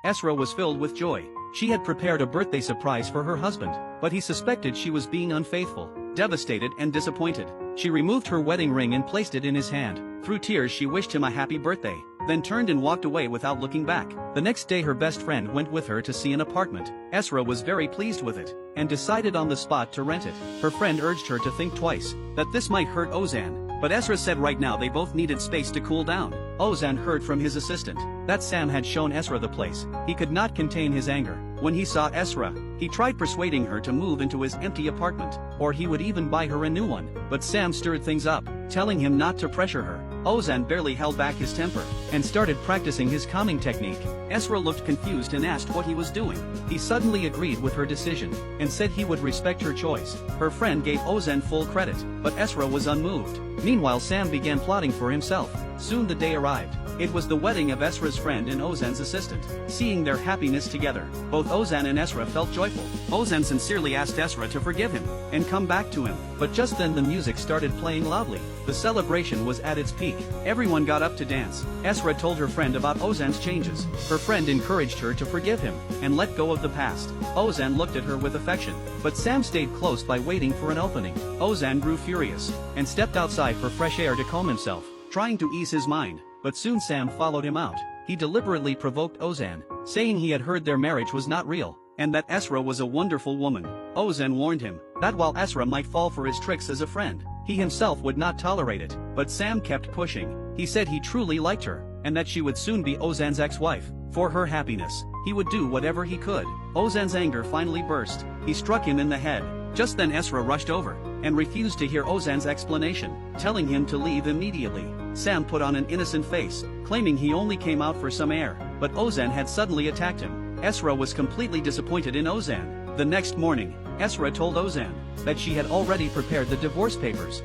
Esra was filled with joy. She had prepared a birthday surprise for her husband, but he suspected she was being unfaithful. Devastated and disappointed, she removed her wedding ring and placed it in his hand. Through tears she wished him a happy birthday, then turned and walked away without looking back. The next day her best friend went with her to see an apartment. Esra was very pleased with it, and decided on the spot to rent it. Her friend urged her to think twice, that this might hurt Ozan, but Esra said right now they both needed space to cool down. Ozan heard from his assistant that Sam had shown Esra the place. He could not contain his anger. When he saw Esra, he tried persuading her to move into his empty apartment, or he would even buy her a new one, but Sam stirred things up, telling him not to pressure her. Ozan barely held back his temper, and started practicing his calming technique. Esra looked confused and asked what he was doing. He suddenly agreed with her decision, and said he would respect her choice. Her friend gave Ozan full credit, but Esra was unmoved. Meanwhile Sam began plotting for himself. Soon the day arrived. It was the wedding of Esra's friend and Ozan's assistant. Seeing their happiness together, both Ozan and Esra felt joyful. Ozan sincerely asked Esra to forgive him, and come back to him. But just then the music started playing loudly. The celebration was at its peak. Everyone got up to dance. Esra told her friend about Ozan's changes. Her friend encouraged her to forgive him, and let go of the past. Ozan looked at her with affection, but Sam stayed close by waiting for an opening. Ozan grew furious, and stepped outside for fresh air to calm himself, trying to ease his mind. But soon Sam followed him out. He deliberately provoked Ozan, saying he had heard their marriage was not real, and that Esra was a wonderful woman. Ozan warned him that while Esra might fall for his tricks as a friend, he himself would not tolerate it. But Sam kept pushing. He said he truly liked her, and that she would soon be Ozan's ex-wife. For her happiness, he would do whatever he could. Ozan's anger finally burst. He struck him in the head. Just then Esra rushed over, and refused to hear Ozan's explanation, telling him to leave immediately. Sam put on an innocent face, claiming he only came out for some air, but Ozan had suddenly attacked him. Esra was completely disappointed in Ozan. The next morning, Esra told Ozan that she had already prepared the divorce papers.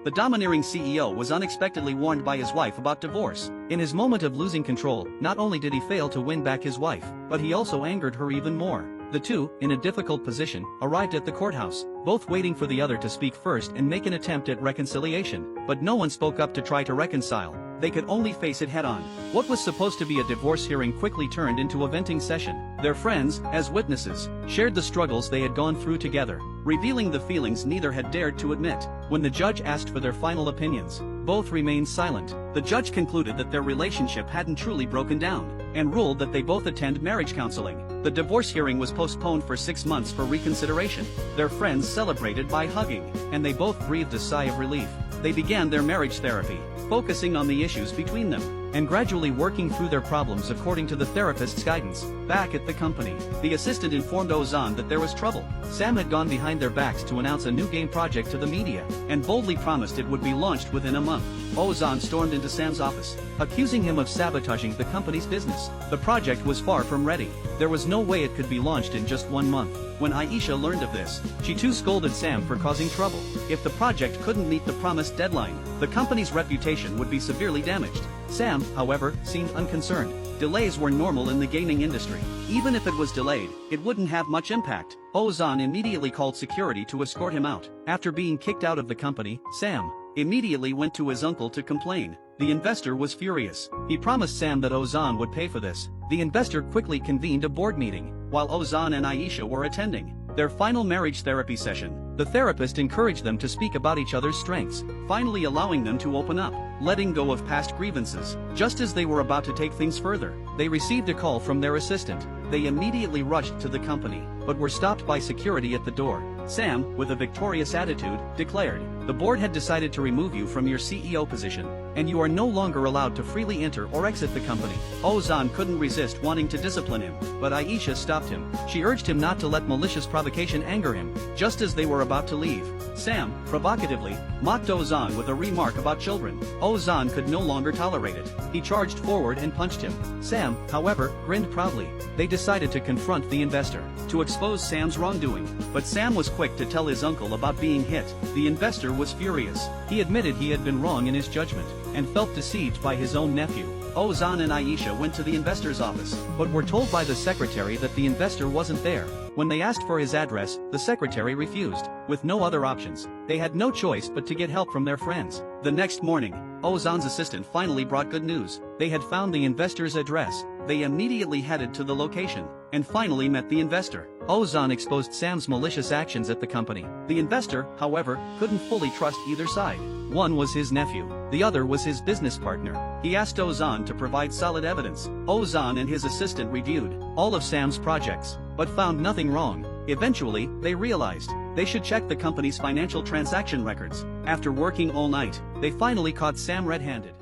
The domineering CEO was unexpectedly warned by his wife about divorce. In his moment of losing control, not only did he fail to win back his wife, but he also angered her even more. The two, in a difficult position, arrived at the courthouse, both waiting for the other to speak first and make an attempt at reconciliation, but no one spoke up to try to reconcile. They could only face it head-on. What was supposed to be a divorce hearing quickly turned into a venting session. Their friends, as witnesses, shared the struggles they had gone through together, revealing the feelings neither had dared to admit. When the judge asked for their final opinions, both remained silent. The judge concluded that their relationship hadn't truly broken down, and ruled that they both attend marriage counseling. The divorce hearing was postponed for 6 months for reconsideration. Their friends celebrated by hugging, and they both breathed a sigh of relief. They began their marriage therapy, focusing on the issues between them, and gradually working through their problems according to the therapist's guidance. Back at the company, the assistant informed Ozan that there was trouble. Sam had gone behind their backs to announce a new game project to the media, and boldly promised it would be launched within a month. Ozan stormed into Sam's office, accusing him of sabotaging the company's business. The project was far from ready. There was no way it could be launched in just 1 month. When Aisha learned of this, she too scolded Sam for causing trouble. If the project couldn't meet the promised deadline, the company's reputation would be severely damaged. Sam, however, seemed unconcerned. Delays were normal in the gaming industry. Even if it was delayed, it wouldn't have much impact. Ozan immediately called security to escort him out. After being kicked out of the company, Sam immediately went to his uncle to complain. The investor was furious. He promised Sam that Ozan would pay for this. The investor quickly convened a board meeting, while Ozan and Aisha were attending their final marriage therapy session. The therapist encouraged them to speak about each other's strengths, finally allowing them to open up, letting go of past grievances. Just as they were about to take things further, they received a call from their assistant. They immediately rushed to the company, but were stopped by security at the door. Sam, with a victorious attitude, declared, "The board had decided to remove you from your CEO position, and you are no longer allowed to freely enter or exit the company." Ozan couldn't resist wanting to discipline him, but Aisha stopped him. She urged him not to let malicious provocation anger him. Just as they were about to leave, Sam, provocatively, mocked Ozan with a remark about children. Ozan could no longer tolerate it. He charged forward and punched him. Sam, however, grinned proudly. They decided to confront the investor, to expose Sam's wrongdoing, but Sam was quick to tell his uncle about being hit. The investor was furious. He admitted he had been wrong in his judgment, and felt deceived by his own nephew. Ozan and Aisha went to the investor's office, but were told by the secretary that the investor wasn't there. When they asked for his address, the secretary refused. With no other options, they had no choice but to get help from their friends. The next morning, Ozan's assistant finally brought good news. They had found the investor's address. They immediately headed to the location, and finally met the investor. Ozan exposed Sam's malicious actions at the company. The investor, however, couldn't fully trust either side. One was his nephew, the other was his business partner. He asked Ozan to provide solid evidence. Ozan and his assistant reviewed all of Sam's projects, but found nothing wrong. Eventually, they realized they should check the company's financial transaction records. After working all night, they finally caught Sam red-handed.